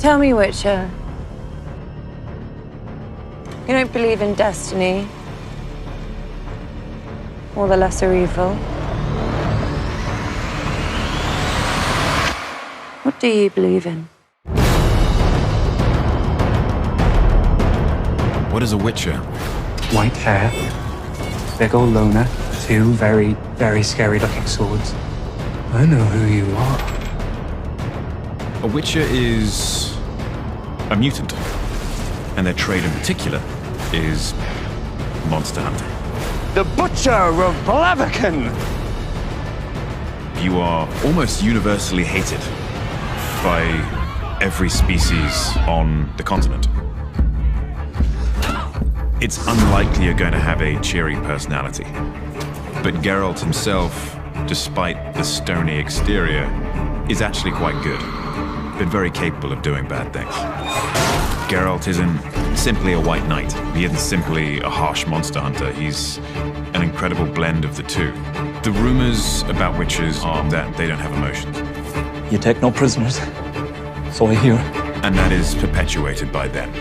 Tell me, Witcher. You don't believe in destiny? Or the lesser evil? What do you believe in? What is a Witcher? White hair, big old loner, two very, very scary-looking swords. I know who you are. A Witcher is a mutant, and their trade in particular is monster hunting. The Butcher of Blaviken! You are almost universally hated by every species on the continent. It's unlikely you're going to have a cheery personality. But Geralt himself, despite the stony exterior, is actually quite good, but very capable of doing bad things. Geralt isn't simply a white knight. He isn't simply a harsh monster hunter. He's an incredible blend of the two. The rumors about witches are that they don't have emotions. You take no prisoners, so I hear. And that is perpetuated by them.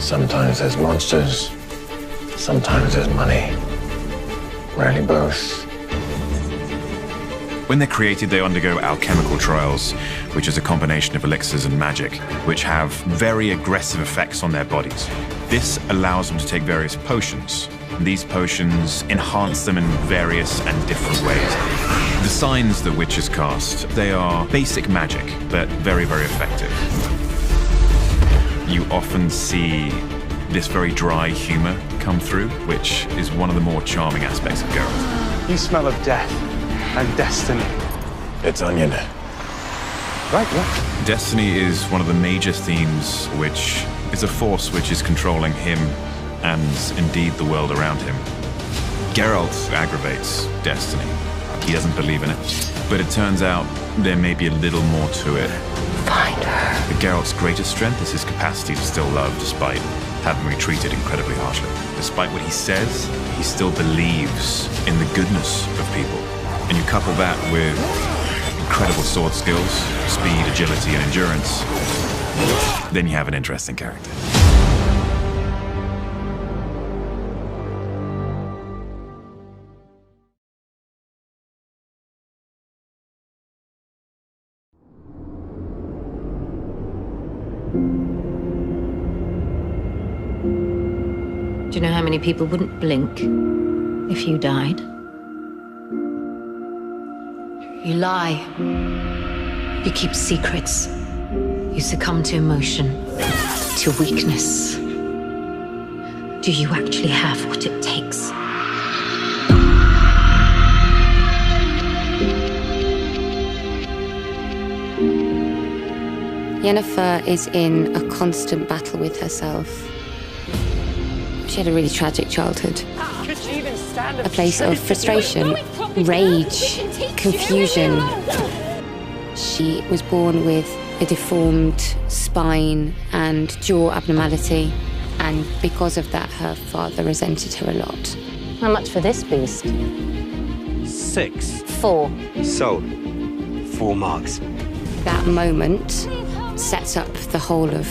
Sometimes there's monsters, sometimes there's money. Rarely both. When they're created, they undergo alchemical trials, which is a combination of elixirs and magic, which have very aggressive effects on their bodies. This allows them to take various potions. These potions enhance them in various and different ways. The signs that witches cast, they are basic magic, but very, very effective. You often see this very dry humor come through, which is one of the more charming aspects of Geralt. You smell of death and destiny. It's onion. Right, yeah. Destiny is one of the major themes, which is a force which is controlling him and indeed the world around him. Geralt aggravates destiny. He doesn't believe in it. But it turns out there may be a little more to it. Find her. But Geralt's greatest strength is his capacity to still love despite having been treated incredibly harshly. Despite what he says, he still believes in the goodness of people. And you couple that with incredible sword skills, speed, agility, and endurance, then you have an interesting character. Do you know how many people wouldn't blink if you died? You lie. You keep secrets. You succumb to emotion, to weakness. Do you actually have what it takes? Yennefer is in a constant battle with herself. She had a really tragic childhood. A place of frustration, rage, confusion. She was born with a deformed spine and jaw abnormality, and because of that, her father resented her a lot. How much for this beast? 6. 4. Sold. 4 marks. That moment sets up the whole of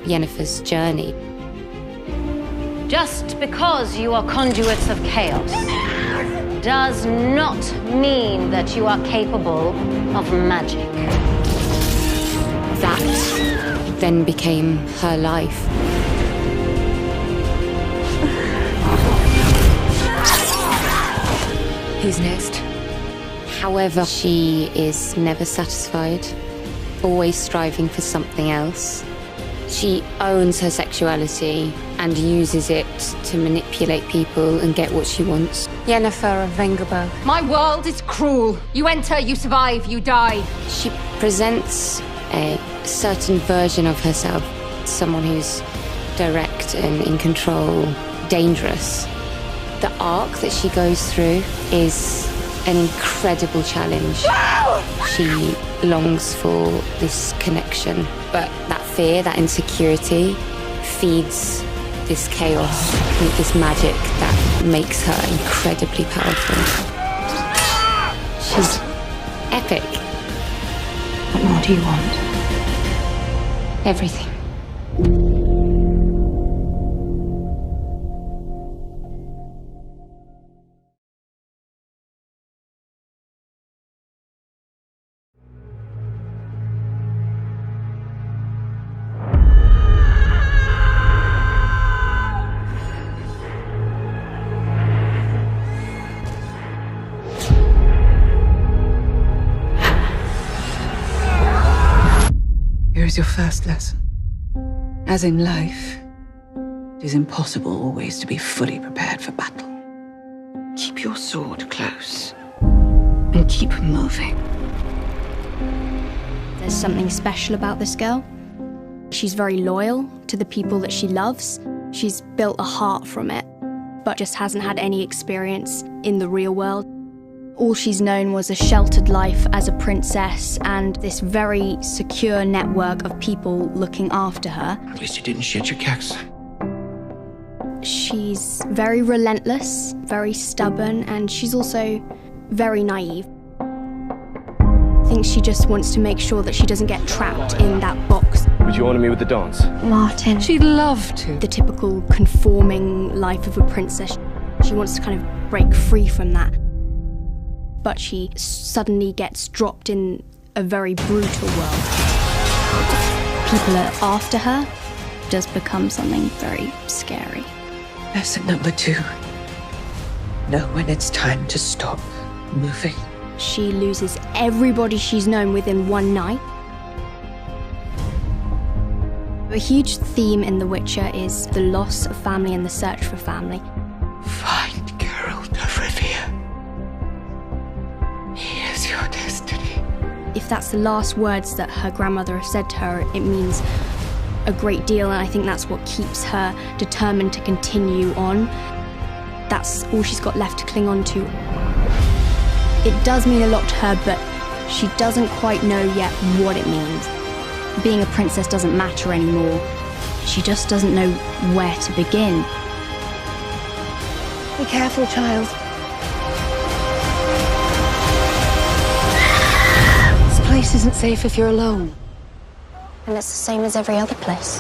Yennefer's journey. Just because you are conduits of chaos does not mean that you are capable of magic. That then became her life. Who's next? However, she is never satisfied, always striving for something else. She owns her sexuality and uses it to manipulate people and get what she wants. Yennefer of Vengerberg. My world is cruel. You enter, you survive, you die. She presents a certain version of herself, someone who's direct and in control, dangerous. The arc that she goes through is an incredible challenge. She longs for this connection, but that fear, that insecurity, feeds this chaos, this magic that makes her incredibly powerful. She's epic. What more do you want? Everything. Here is your first lesson. As in life, it is impossible always to be fully prepared for battle. Keep your sword close and keep moving. There's something special about this girl. She's very loyal to the people that she loves. She's built a heart from it, but just hasn't had any experience in the real world. All she's known was a sheltered life as a princess and this very secure network of people looking after her. At least you didn't shit your kicks. She's very relentless, very stubborn, and she's also very naive. I think she just wants to make sure that she doesn't get trapped in that box. Would you honour me with the dance? Martin. She'd love to. The typical conforming life of a princess. She wants to kind of break free from that. But she suddenly gets dropped in a very brutal world. People are after her. It does become something very scary. Lesson number 2. Know when it's time to stop moving. She loses everybody she's known within one night. A huge theme in The Witcher is the loss of family and the search for family. Find Geralt of Rivia. He is your destiny. If that's the last words that her grandmother has said to her, it means a great deal, and I think that's what keeps her determined to continue on. That's all she's got left to cling on to. It does mean a lot to her, but she doesn't quite know yet what it means. Being a princess doesn't matter anymore. She just doesn't know where to begin. Be careful, child. This place isn't safe if you're alone. And it's the same as every other place.